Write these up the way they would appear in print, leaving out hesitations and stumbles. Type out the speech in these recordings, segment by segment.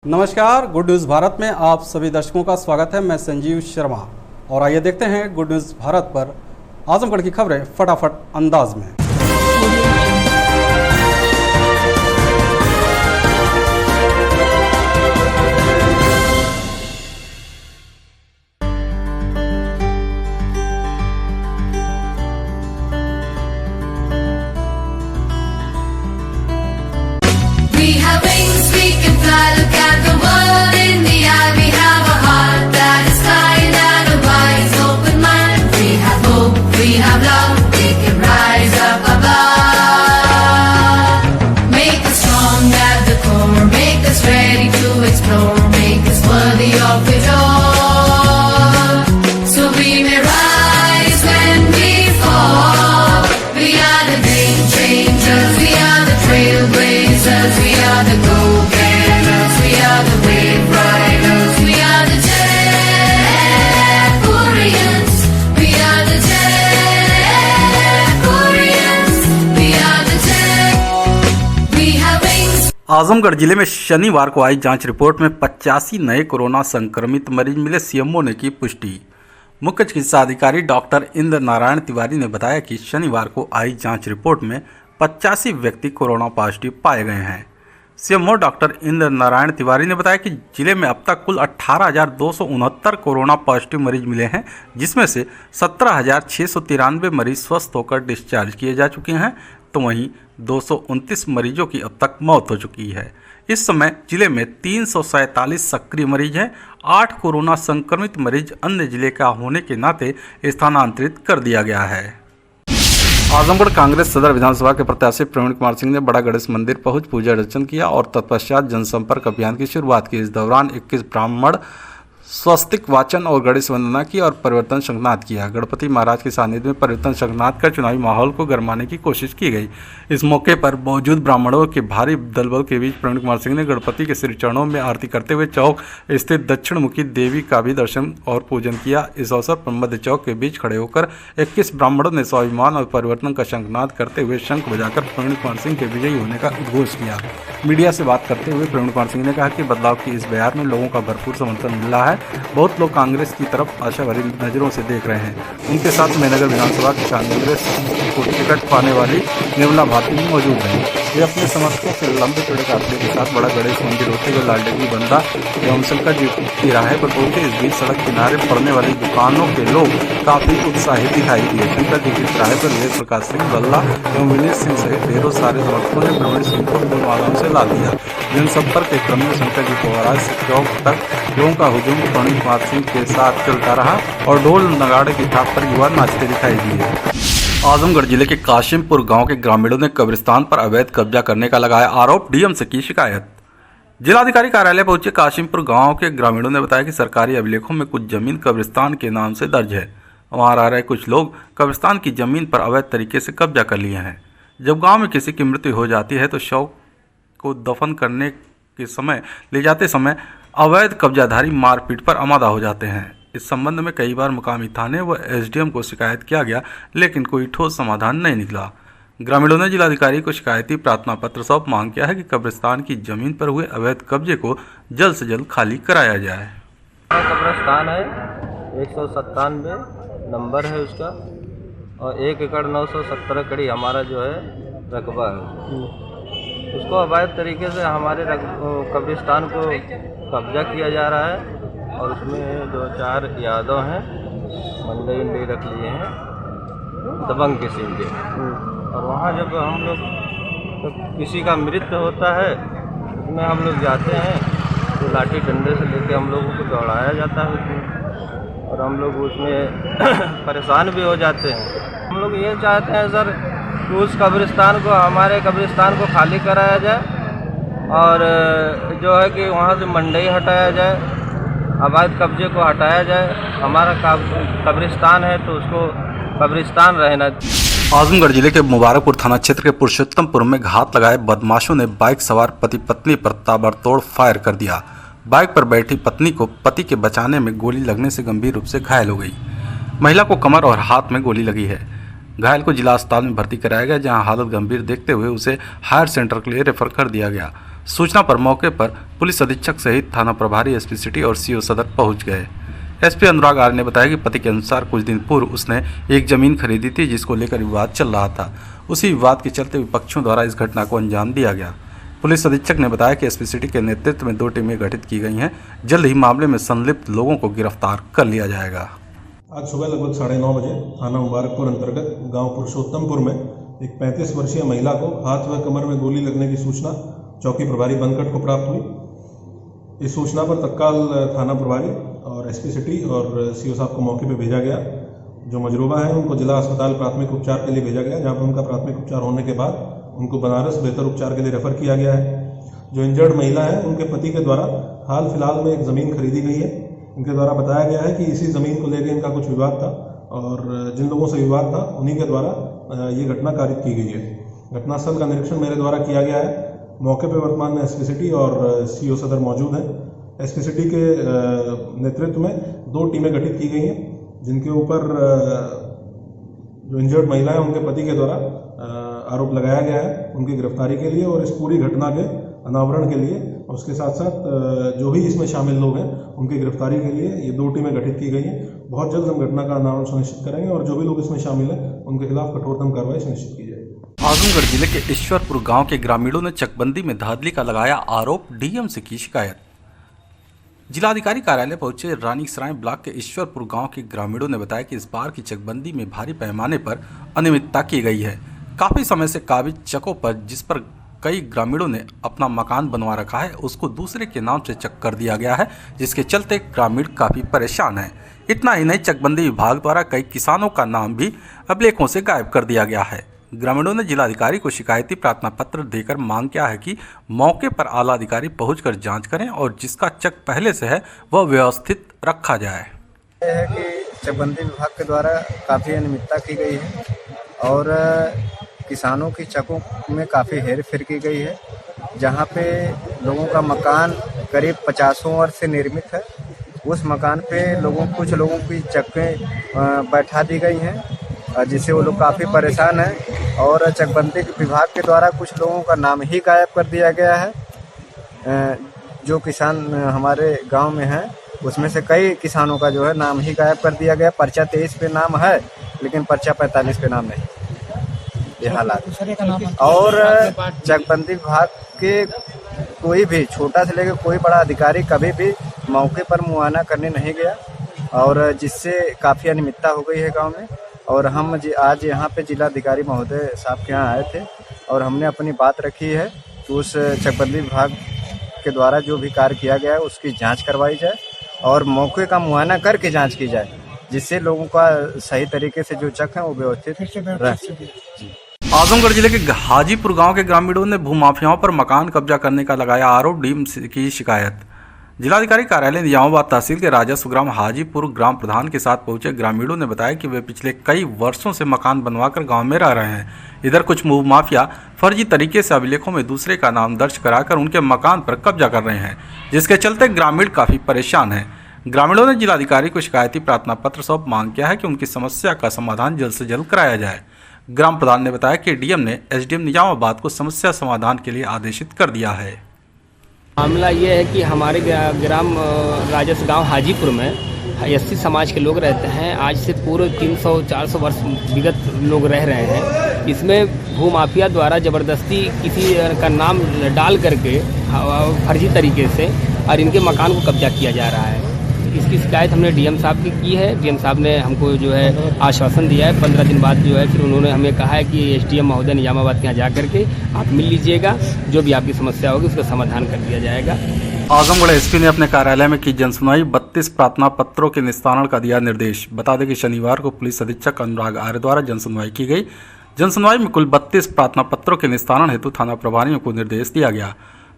नमस्कार, good news Bharat में आप सभी दर्शकों का स्वागत है। मैं संजीव शर्मा और आइए देखते हैं गुड न्यूज़ भारत पर आजमगढ़ की खबरें फटाफट अंदाज में। We have wings, we can fly, look at the world in the eye. We have a heart that is kind and a wise, open mind. We have hope, we have love, we can rise up above. Make us strong at the core, make us ready to explore, make us worthy of it all. So we may rise when we fall. We are the game changers, we are the trailblazers, we are the go-getters, we are the wave riders, we are the Jaypurians, we are the Jaypurians, we are the Jay. We have wings. Azamgarh जिले में शनिवार को आई जांच report में 85 नए corona संक्रमित मरीज मिले। सीएमओ ने की पुष्टि। मुख्य चिकित्सा अधिकारी डॉक्टर इंद्र नारायण तिवारी ने बताया कि शनिवार को आई जांच रिपोर्ट में 85 व्यक्ति कोरोना पॉजिटिव पाए गए हैं। सीएमओ डॉक्टर इंद्र नारायण तिवारी ने बताया कि जिले में अब तक कुल 18,269 कोरोना पॉजिटिव मरीज मिले हैं, जिसमें से 17,693 मरीज स्वस्थ होकर डिस्चार्ज किए जा चुके हैं, तो वहीं 229 मरीजों की अब तक मौत हो चुकी है। इस समय जिले में 347 सक्रिय मरीज हैं। 8 कोरोना संक्रमित मरीज अन्य जिले का होने के नाते स्थानांतरित कर दिया गया है। आजमगढ़ कांग्रेस सदर विधानसभा के प्रत्याशी प्रवीण कुमार सिंह ने बड़ा गणेश मंदिर पहुंच पूजा अर्चन किया और तत्पश्चात जनसंपर्क अभियान की शुरुआत की। इस दौरान 21 ब्राह्मण स्वस्तिक वाचन और गणेश वंदना की और परिवर्तन शंखनाद किया। गणपति महाराज के सानिध्य में परिवर्तन शंखनाद कर चुनावी माहौल को गरमाने की कोशिश की गई। इस मौके पर मौजूद ब्राह्मणों के भारी दलबल के बीच प्रवीण कुमार सिंह ने गणपति के श्री चरणों में आरती करते हुए चौक स्थित दक्षिण मुखी देवी का भी दर्शन और पूजन किया। इस अवसर पर मध्य चौक के बीच खड़े होकर 21 ब्राह्मणों ने स्वाभिमान और परिवर्तन का शंखनाद करते हुए शंख बजाकर प्रवीण कुमार सिंह के विजयी होने का उद्घोष किया। मीडिया से बात करते हुए प्रवीण कुमार सिंह ने कहा कि बदलाव की इस बयार में लोगों का भरपूर समर्थन मिल रहा है। बहुत लोग कांग्रेस की तरफ आशा भरी नजरों से देख रहे हैं। उनके साथ मेहनगर विधानसभा की कांग्रेस को टिकट पाने वाली निर्मला भारती भी मौजूद हैं। वे अपने समर्थकों से लंबे चौड़े काफिले के साथ बड़ा गणेश मंदिर होते हुए लालटेगी बंदा एवं शंकर जी की राह पर पहुंचे। इस बीच सड़क किनारे पड़ने वाली दुकानों के लोग काफी उत्साहित दिखाई दिए। शंकर जी की राह पर वेद प्रकाश सिंह बल्ला एवं विनीत सिंह सहित ढेरों सारे समर्थकों ने प्रवीण सिंह को फूलमालाओं से ला दिया। जनसंपर्क के क्रम में शंकर जी को चौक तक लोगों का हुजूम प्रवीण कुमार सिंह के साथ चलता रहा और ढोल नगाड़े की थाप पर युवा नाचते दिखाई दिए। आजमगढ़ जिले के काशिमपुर गांव के ग्रामीणों ने कब्रिस्तान पर अवैध कब्जा करने का लगाया आरोप। डीएम से की शिकायत। जिलाधिकारी कार्यालय पहुंचे काशिमपुर गांव के ग्रामीणों ने बताया कि सरकारी अभिलेखों में कुछ जमीन कब्रिस्तान के नाम से दर्ज है। वहां रह रहे कुछ लोग कब्रिस्तान की जमीन पर अवैध तरीके से कब्जा कर लिए हैं। जब गाँव में किसी की मृत्यु हो जाती है तो शव को दफन करने के समय ले जाते समय अवैध कब्जाधारी मारपीट पर आमादा हो जाते हैं। इस संबंध में कई बार मुकामी थाने व एसडीएम को शिकायत किया गया, लेकिन कोई ठोस समाधान नहीं निकला। ग्रामीणों ने जिलाधिकारी को शिकायती प्रार्थना पत्र सौंप मांग किया है कि कब्रिस्तान की जमीन पर हुए अवैध कब्जे को जल्द से जल्द खाली कराया जाए। कब्रिस्तान है 197 नंबर है उसका और 1 एकड़ 917 कड़ी हमारा जो है रकबा है। उसको अवैध तरीके से हमारे कब्रिस्तान को कब्जा किया जा रहा है और उसमें 2-4 यादव हैं, मंडई रख लिए हैं दबंग किस्म के। और वहाँ जब हम लोग किसी का मृत्यु होता है उसमें हम लोग जाते हैं तो लाठी डंडे से लेके हम लोगों को दौड़ाया जाता है उसमें और हम लोग उसमें परेशान भी हो जाते हैं। हम लोग ये चाहते हैं सर कि उस कब्रिस्तान को हमारे कब्रिस्तान को खाली कराया जाए और जो है कि वहाँ से मंडई हटाया जाए, अवैध कब्जे को हटाया जाए। हमारा कब्रिस्तान है तो उसको कब्रिस्तान रहना। आजमगढ़ जिले के मुबारकपुर थाना क्षेत्र के पुरुषोत्तमपुर में घात लगाए बदमाशों ने बाइक सवार पति पत्नी पर ताबड़तोड़ फायर कर दिया। बाइक पर बैठी पत्नी को पति के बचाने में गोली लगने से गंभीर रूप से घायल हो गई। महिला को कमर और हाथ में गोली लगी है। घायल को जिला अस्पताल में भर्ती कराया गया, जहां हालत गंभीर देखते हुए उसे हायर सेंटर के लिए रेफर कर दिया गया। सूचना पर मौके पर पुलिस अधीक्षक सहित थाना प्रभारी एसपी सिटी और सीओ सदर पहुंच गए। एसपी अनुराग आर्य ने बताया कि पति के अनुसार कुछ दिन पूर्व उसने एक जमीन खरीदी थी जिसको लेकर विवाद चल रहा था। उसी विवाद के चलते विपक्षों द्वारा इस घटना को अंजाम दिया गया। पुलिस अधीक्षक ने बताया कि एसपी सिटी के नेतृत्व में 2 टीमें गठित की गई हैं। जल्द ही मामले में संलिप्त लोगों को गिरफ्तार कर लिया जाएगा। आज सुबह लगभग 9:30 बजे थाना मुबारकपुर अंतर्गत गांव पुरुषोत्तमपुर में एक 35 वर्षीय महिला को हाथ व कमर में गोली लगने की सूचना चौकी प्रभारी बनकट को प्राप्त हुई। इस सूचना पर तत्काल थाना प्रभारी और एसपी सिटी और सीओ साहब को मौके पर भेजा गया। जो मजरूबा है उनको जिला अस्पताल प्राथमिक उपचार के लिए भेजा गया, जहां पर उनका प्राथमिक उपचार होने के बाद उनको बनारस बेहतर उपचार के लिए रेफर किया गया है। जो इंजर्ड महिला है उनके पति के द्वारा हाल फिलहाल में एक ज़मीन खरीदी गई है। इनके द्वारा बताया गया है कि इसी ज़मीन को लेकर इनका कुछ विवाद था और जिन लोगों से विवाद था उन्हीं के द्वारा ये घटना कारित की गई है। घटनास्थल का निरीक्षण मेरे द्वारा किया गया है। मौके पर वर्तमान में एसपी सिटी और सीओ सदर मौजूद हैं। एसपी सिटी के नेतृत्व में 2 टीमें गठित की गई हैं, जिनके ऊपर जो इंजर्ड महिला है उनके पति के द्वारा आरोप लगाया गया है उनकी गिरफ्तारी के लिए और इस पूरी घटना के अनावरण के लिए और उसके साथ साथ जो भी इसमें शामिल लोग हैं उनकी गिरफ्तारी के लिए ये 2 टीमें गठित की गई हैं। बहुत जल्द हम घटना का अनावरण सुनिश्चित करेंगे और जो भी लोग इसमें शामिल हैं उनके खिलाफ कठोरतम कार्रवाई सुनिश्चित की जाएगी। आजमगढ़ जिले के ईश्वरपुर गांव के ग्रामीणों ने चकबंदी में धांधली का लगाया आरोप, डीएम से की शिकायत। जिलाधिकारी कार्यालय पहुंचे रानीसराय ब्लॉक के ईश्वरपुर गांव के ग्रामीणों ने बताया कि इस बार की चकबंदी में भारी पैमाने पर अनियमितता की गई है। काफी समय से काबिज चकों पर जिस पर कई ग्रामीणों ने अपना मकान बनवा रखा है उसको दूसरे के नाम से चक कर दिया गया है, जिसके चलते ग्रामीण काफी परेशान हैं। इतना ही नहीं, चकबंदी विभाग द्वारा कई किसानों का नाम भी अभिलेखों से गायब कर दिया गया है। ग्रामीणों ने जिलाधिकारी को शिकायती प्रार्थना पत्र देकर मांग किया है कि मौके पर आला अधिकारी पहुंचकर जांच करें और जिसका चक पहले से है वह व्यवस्थित रखा जाए। यह है कि चकबंदी विभाग के द्वारा काफ़ी अनियमितता की गई है और किसानों की चकों में काफ़ी हेर फेर की गई है। जहां पे लोगों का मकान करीब 50 वर्ष से निर्मित है, उस मकान पे कुछ लोगों की चक्कें बैठा दी गई हैं, जिससे वो लोग काफ़ी परेशान हैं और चकबंदी विभाग के द्वारा कुछ लोगों का नाम ही गायब कर दिया गया है। जो किसान हमारे गांव में हैं उसमें से कई किसानों का जो है नाम ही गायब कर दिया गया। पर्चा 23 पे नाम है लेकिन पर्चा 45 पे नाम नहीं, ये हालात। और चकबंदी विभाग के कोई भी छोटा से लेकर कोई बड़ा अधिकारी कभी भी मौके पर मुआयना करने नहीं गया और जिससे काफ़ी अनियमितता हो गई है गांव में। और हम आज यहाँ पे जिलाधिकारी महोदय साहब के यहाँ आए थे और हमने अपनी बात रखी है कि उस चकबंदी विभाग के द्वारा जो भी कार्य किया गया है उसकी जांच करवाई जाए और मौके का मुआयना करके जांच की जाए, जिससे लोगों का सही तरीके से जो चक है वो व्यवस्थित रहे। आजमगढ़ जिले के हाजीपुर गांव के ग्रामीणों ने भूमाफियाओं पर मकान कब्जा करने का लगाया आरोप, डीएम की शिकायत। जिलाधिकारी कार्यालय निजामाबाद तहसील के राजस्व ग्राम हाजीपुर ग्राम प्रधान के साथ पहुंचे ग्रामीणों ने बताया कि वे पिछले कई वर्षों से मकान बनवाकर गांव में रह रहे हैं। इधर कुछ भूमाफिया फर्जी तरीके से अभिलेखों में दूसरे का नाम दर्ज कराकर उनके मकान पर कब्जा कर रहे हैं, जिसके चलते ग्रामीण काफी परेशान हैं। ग्रामीणों ने जिलाधिकारी को शिकायती प्रार्थना पत्र सौंप मांग किया है कि उनकी समस्या का समाधान जल्द से जल्द कराया जाए। ग्राम प्रधान ने बताया कि डीएम ने एसडीएम निजामाबाद को समस्या समाधान के लिए आदेशित कर दिया है। मामला ये है कि हमारे ग्राम राजस्व गांव हाजीपुर में एससी समाज के लोग रहते हैं। आज से पूरे 300-400 वर्ष विगत लोग रह रहे हैं। इसमें भूमाफिया द्वारा ज़बरदस्ती किसी का नाम डाल करके फर्जी तरीके से और इनके मकान को कब्जा किया जा रहा है। इसकी शिकायत हमने डीएम साहब की है। डीएम साहब ने हमको जो है आश्वासन दिया है 15 दिन बाद जो है फिर उन्होंने हमें कहा है कि एसडीएम महोदय निजामाबाद के यहाँ जा करके आप मिल लीजिएगा, जो भी आपकी समस्या होगी उसका समाधान कर दिया जाएगा। आजमगढ़ एसपी ने अपने कार्यालय में की जनसुनवाई, 32 प्रार्थना पत्रों के निस्तारण का दिया निर्देश। बता दें कि शनिवार को पुलिस अधीक्षक अनुराग आर्य द्वारा जनसुनवाई की गई। जनसुनवाई में कुल 32 प्रार्थना पत्रों के निस्तारण हेतु थाना प्रभारियों को निर्देश दिया गया।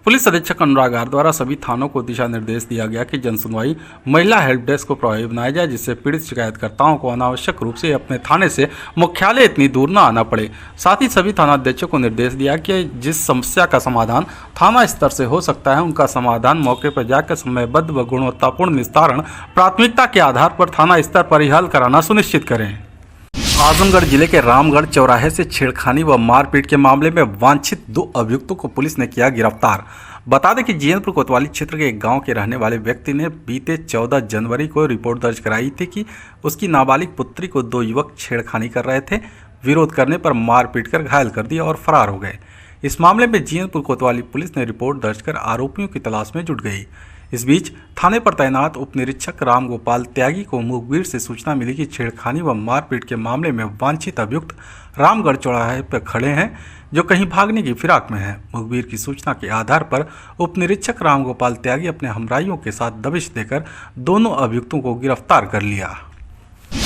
पुलिस अधीक्षक अनुराग आर्य द्वारा सभी थानों को दिशा निर्देश दिया गया कि जनसुनवाई महिला हेल्प डेस्क को प्रभावी बनाया जाए, जिससे पीड़ित शिकायतकर्ताओं को अनावश्यक रूप से अपने थाने से मुख्यालय इतनी दूर न आना पड़े। साथ ही सभी थानाध्यक्षों को निर्देश दिया कि जिस समस्या का समाधान थाना स्तर से हो सकता है उनका समाधान मौके पर जाकर समयबद्ध व गुणवत्तापूर्ण निस्तारण प्राथमिकता के आधार पर थाना स्तर पर ही हल कराना सुनिश्चित करें। आजमगढ़ जिले के रामगढ़ चौराहे से छेड़खानी व मारपीट के मामले में वांछित 2 अभियुक्तों को पुलिस ने किया गिरफ्तार। बता दें कि जीएनपुर कोतवाली क्षेत्र के एक गांव के रहने वाले व्यक्ति ने बीते 14 जनवरी को रिपोर्ट दर्ज कराई थी कि उसकी नाबालिग पुत्री को 2 युवक छेड़खानी कर रहे थे। विरोध करने पर मार पीट कर घायल कर दिया और फरार हो गए। इस मामले में जीएनपुर कोतवाली पुलिस ने रिपोर्ट दर्ज कर आरोपियों की तलाश में जुट गई। इस बीच थाने पर तैनात उप निरीक्षक रामगोपाल त्यागी को मुखबिर से सूचना मिली कि छेड़खानी व मारपीट के मामले में वांछित अभियुक्त रामगढ़ चौराहे पर खड़े हैं, जो कहीं भागने की फिराक में है। मुखबिर की सूचना के आधार पर उप निरीक्षक रामगोपाल त्यागी अपने हमराइयों के साथ दबिश देकर दोनों अभियुक्तों को गिरफ्तार कर लिया।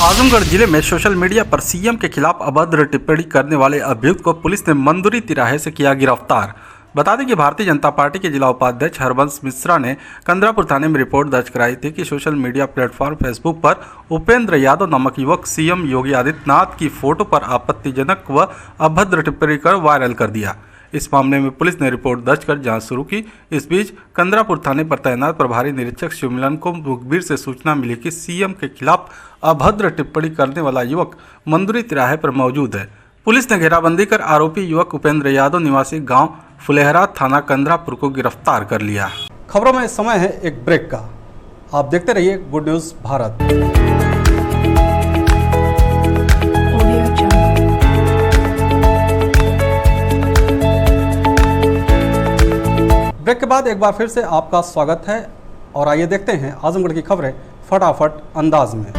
आजमगढ़ जिले में सोशल मीडिया पर सीएम के खिलाफ अभद्र टिप्पणी करने वाले अभियुक्त को पुलिस ने मंदुरी तिराहे से किया गिरफ्तार। बता दें कि भारतीय जनता पार्टी के जिला उपाध्यक्ष हरबंश मिश्रा ने कंदरापुर थाने में रिपोर्ट दर्ज कराई थी कि सोशल मीडिया प्लेटफॉर्म फेसबुक पर उपेंद्र यादव नामक युवक सीएम योगी आदित्यनाथ की फोटो पर आपत्तिजनक व अभद्र टिप्पणी कर वायरल कर दिया। इस मामले में पुलिस ने रिपोर्ट दर्ज कर जांच शुरू की। इस बीच कंदरापुर थाने पर तैनात प्रभारी निरीक्षक शिवमिलन को मुखबिर से सूचना मिली कि सीएम के खिलाफ अभद्र टिप्पणी करने वाला युवक मंदुरी तिराहे पर मौजूद है। पुलिस ने घेराबंदी कर आरोपी युवक उपेंद्र यादव निवासी गांव फुलेहरा थाना कंदरापुर को गिरफ्तार कर लिया। खबरों में समय है एक ब्रेक का। आप देखते रहिए गुड न्यूज भारत। ब्रेक के बाद एक बार फिर से आपका स्वागत है और आइए देखते हैं आजमगढ़ की खबरें फटाफट अंदाज में।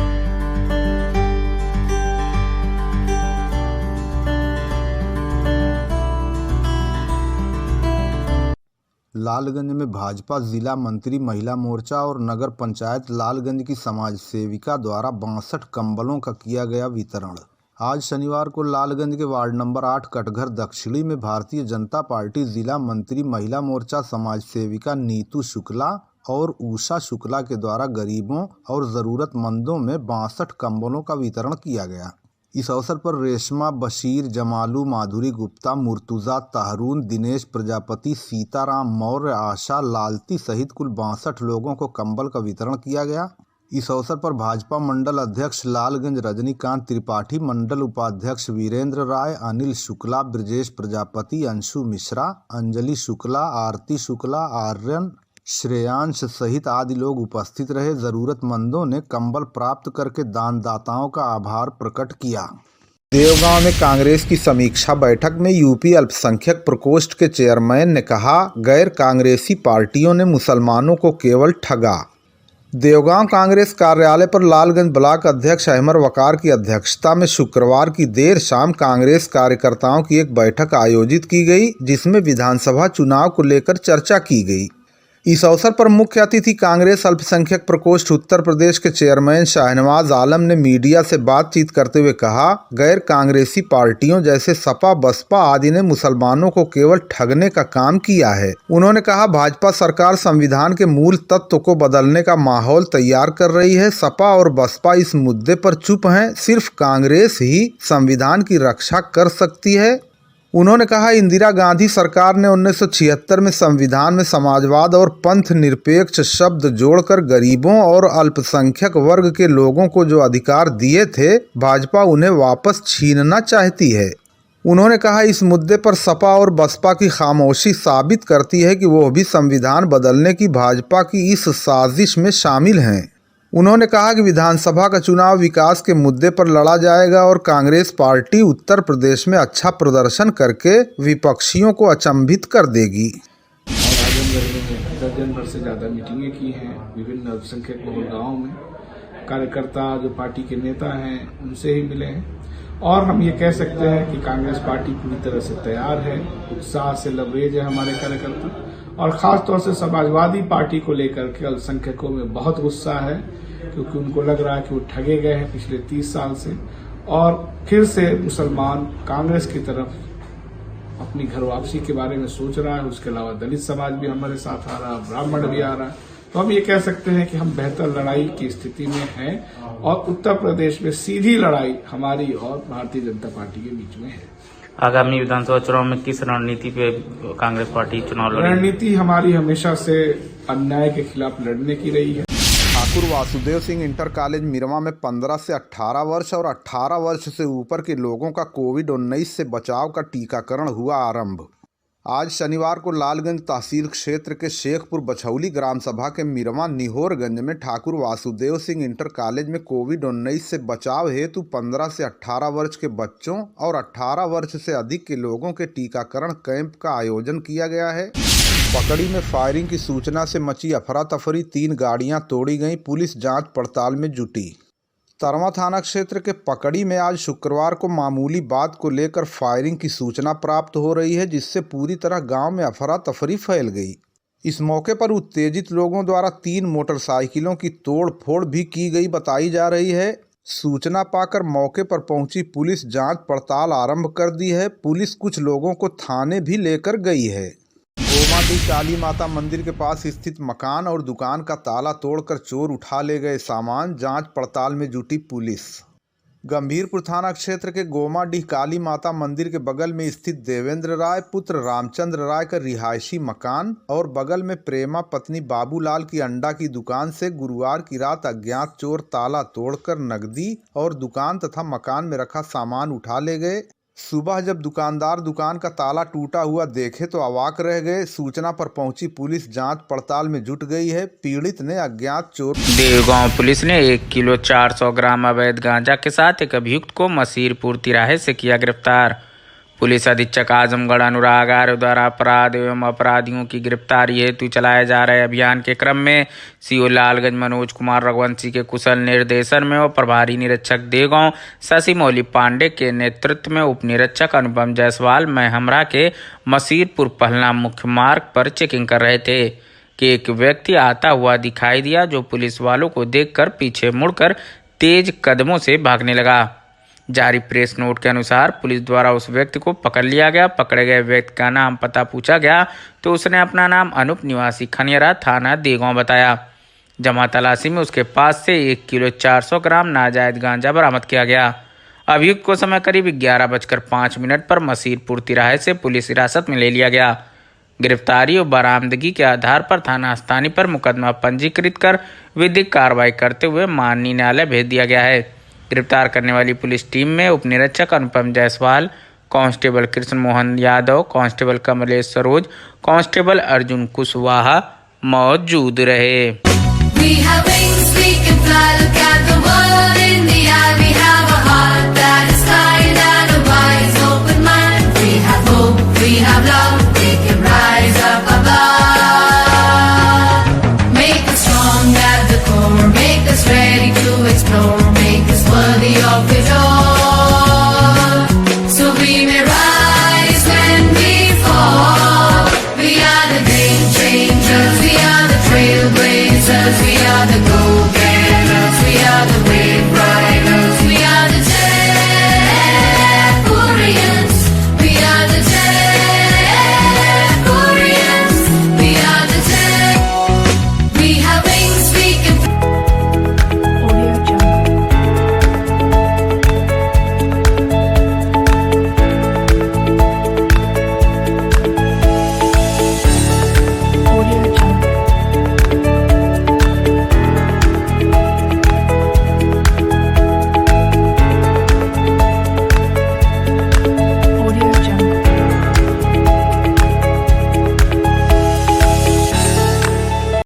लालगंज में भाजपा जिला मंत्री महिला मोर्चा और नगर पंचायत लालगंज की समाज सेविका द्वारा 62 कंबलों का किया गया वितरण। आज शनिवार को लालगंज के वार्ड नंबर 8 कटघर दक्षिणी में भारतीय जनता पार्टी जिला मंत्री महिला मोर्चा समाज सेविका नीतू शुक्ला और उषा शुक्ला के द्वारा गरीबों और ज़रूरतमंदों में 62 कंबलों का वितरण किया गया। इस अवसर पर रेशमा, बशीर, जमालू, माधुरी गुप्ता, मुर्तुजा, तारून, दिनेश प्रजापति, सीताराम मौर्य, आशा, लालती सहित कुल 62 लोगों को कंबल का वितरण किया गया। इस अवसर पर भाजपा मंडल अध्यक्ष लालगंज रजनीकांत त्रिपाठी, मंडल उपाध्यक्ष वीरेंद्र राय, अनिल शुक्ला, ब्रजेश प्रजापति, अंशु मिश्रा, अंजलि शुक्ला, आरती शुक्ला, आर्यन, श्रेयांश सहित आदि लोग उपस्थित रहे। जरूरतमंदों ने कंबल प्राप्त करके दानदाताओं का आभार प्रकट किया। देवगांव में कांग्रेस की समीक्षा बैठक में यूपी अल्पसंख्यक प्रकोष्ठ के चेयरमैन ने कहा, गैर कांग्रेसी पार्टियों ने मुसलमानों को केवल ठगा। देवगांव कांग्रेस कार्यालय पर लालगंज ब्लॉक अध्यक्ष अहमर वकार की अध्यक्षता में शुक्रवार की देर शाम कांग्रेस कार्यकर्ताओं की एक बैठक आयोजित की गई, जिसमें विधानसभा चुनाव को लेकर चर्चा की गई। इस अवसर पर मुख्य अतिथि कांग्रेस अल्पसंख्यक प्रकोष्ठ उत्तर प्रदेश के चेयरमैन शाहनवाज आलम ने मीडिया से बातचीत करते हुए कहा, गैर कांग्रेसी पार्टियों जैसे सपा, बसपा आदि ने मुसलमानों को केवल ठगने का काम किया है। उन्होंने कहा, भाजपा सरकार संविधान के मूल तत्व को बदलने का माहौल तैयार कर रही है। सपा और बसपा इस मुद्दे पर चुप हैं। सिर्फ कांग्रेस ही संविधान की रक्षा कर सकती है। उन्होंने कहा, इंदिरा गांधी सरकार ने 1976 में संविधान में समाजवाद और पंथ निरपेक्ष शब्द जोड़कर गरीबों और अल्पसंख्यक वर्ग के लोगों को जो अधिकार दिए थे, भाजपा उन्हें वापस छीनना चाहती है। उन्होंने कहा, इस मुद्दे पर सपा और बसपा की खामोशी साबित करती है कि वो भी संविधान बदलने की भाजपा की इस साजिश में शामिल हैं। उन्होंने कहा कि विधानसभा का चुनाव विकास के मुद्दे पर लड़ा जाएगा और कांग्रेस पार्टी उत्तर प्रदेश में अच्छा प्रदर्शन करके विपक्षियों को अचंभित कर देगी। आजमगढ़ में दर्जन भर से ज़्यादा मीटिंगें की हैं विभिन्न अल्पसंख्यक बहुल गाँव में। कार्यकर्ता जो पार्टी के नेता हैं उनसे ही मिले हैं और हम ये कह सकते हैं कि कांग्रेस पार्टी पूरी तरह से तैयार है। उत्साह से लबरेज है हमारे कार्यकर्ता और ख़ास तौर से समाजवादी पार्टी को लेकर के अल्पसंख्यकों में बहुत गुस्सा है, क्योंकि उनको लग रहा है कि वो ठगे गए हैं पिछले 30 साल से और फिर से मुसलमान कांग्रेस की तरफ अपनी घर वापसी के बारे में सोच रहा है। उसके अलावा दलित समाज भी हमारे साथ आ रहा है, ब्राह्मण भी आ रहा है। तो हम ये कह सकते हैं कि हम बेहतर लड़ाई की स्थिति में हैं और उत्तर प्रदेश में सीधी लड़ाई हमारी और भारतीय जनता पार्टी के बीच में है। आगामी विधानसभा चुनाव में किस रणनीति पे कांग्रेस पार्टी चुनाव लड़ेगी? रणनीति हमारी हमेशा से अन्याय के खिलाफ लड़ने की रही है। ठाकुर वासुदेव सिंह इंटर कॉलेज मिरवा में 15 से 18 वर्ष और 18 वर्ष से ऊपर के लोगों का कोविड-19 से बचाव का टीकाकरण हुआ आरंभ। आज शनिवार को लालगंज तहसील क्षेत्र के शेखपुर बछौली ग्राम सभा के मिरवा निहोरगंज में ठाकुर वासुदेव सिंह इंटर कॉलेज में कोविड-19 से बचाव हेतु 15 से 18 वर्ष के बच्चों और 18 वर्ष से अधिक के लोगों के टीकाकरण कैंप का आयोजन किया गया है। पकड़ी में फायरिंग की सूचना से मची अफरा तफरी, 3 गाड़ियां तोड़ी गईं, पुलिस जांच पड़ताल में जुटी। तरवा थाना क्षेत्र के पकड़ी में आज शुक्रवार को मामूली बात को लेकर फायरिंग की सूचना प्राप्त हो रही है, जिससे पूरी तरह गांव में अफरा तफरी फैल गई। इस मौके पर उत्तेजित लोगों द्वारा 3 मोटरसाइकिलों की तोड़ फोड़ भी की गई बताई जा रही है। सूचना पाकर मौके पर पहुंची पुलिस जांच पड़ताल आरंभ कर दी है। पुलिस कुछ लोगों को थाने भी लेकर गई है। गोमाडी काली माता मंदिर के पास स्थित मकान और दुकान का ताला तोड़कर चोर उठा ले गए सामान, जांच पड़ताल में जुटी पुलिस। गंभीरपुर थाना क्षेत्र के गोमाडीह काली माता मंदिर के बगल में स्थित देवेंद्र राय पुत्र रामचंद्र राय का रिहायशी मकान और बगल में प्रेमा पत्नी बाबूलाल की अंडा की दुकान से गुरुवार की रात अज्ञात चोर ताला तोड़कर नकदी और दुकान तथा मकान में रखा सामान उठा ले गए। सुबह जब दुकानदार दुकान का ताला टूटा हुआ देखे तो अवाक रह गए। सूचना पर पहुंची पुलिस जांच पड़ताल में जुट गई है। पीड़ित ने अज्ञात चोर देवगांव पुलिस ने 1 किलो 400 ग्राम अवैध गांजा के साथ एक अभियुक्त को मसीरपुर तिराहे से किया गिरफ्तार। पुलिस अधीक्षक आजमगढ़ अनुराग आर्य द्वारा अपराध एवं अपराधियों की गिरफ्तारी हेतु चलाए जा रहे अभियान के क्रम में सीओ लालगंज मनोज कुमार रघुवंशी के कुशल निर्देशन में और प्रभारी निरीक्षक देवगांव शशि मौली पांडे के नेतृत्व में उप निरीक्षक अनुपम जायसवाल महमरा के मसीरपुर पहलना मुख्य मार्ग पर चेकिंग कर रहे थे कि एक व्यक्ति आता हुआ दिखाई दिया, जो पुलिस वालों को देखकर पीछे मुड़कर तेज कदमों से भागने लगा। जारी प्रेस नोट के अनुसार पुलिस द्वारा उस व्यक्ति को पकड़ लिया गया। पकड़े गए व्यक्ति का नाम पता पूछा गया तो उसने अपना नाम अनूप निवासी खनियरा थाना देगांव बताया। जमा तलाशी में उसके पास से 1 किलो 400 ग्राम नाजायज गांजा बरामद किया गया। अभियुक्त को समय करीब 11:05 पर मसीरपुर तिराहे से पुलिस हिरासत में ले लिया गया। गिरफ्तारी और बरामदगी के आधार पर थाना स्थानीय पर मुकदमा पंजीकृत कर विधिक कार्रवाई करते हुए माननीय न्यायालय भेज दिया गया है। गिरफ्तार करने वाली पुलिस टीम में उप निरीक्षक Anupam Jaiswal, constable Krishna Mohan Yadav, constable Kamlesh Saroj, constable Arjun Kushwaha मौजूद रहे। We have wings, we can fly, look at the world in the eye. We have a heart that is kind and a wise open mind. We have hope, we have love, we can rise up above. Make us strong at the core, make us ready to explore, make us worthy of it all. So we may rise when we fall. We are the game changers, we are the trailblazers, we are the go-getters.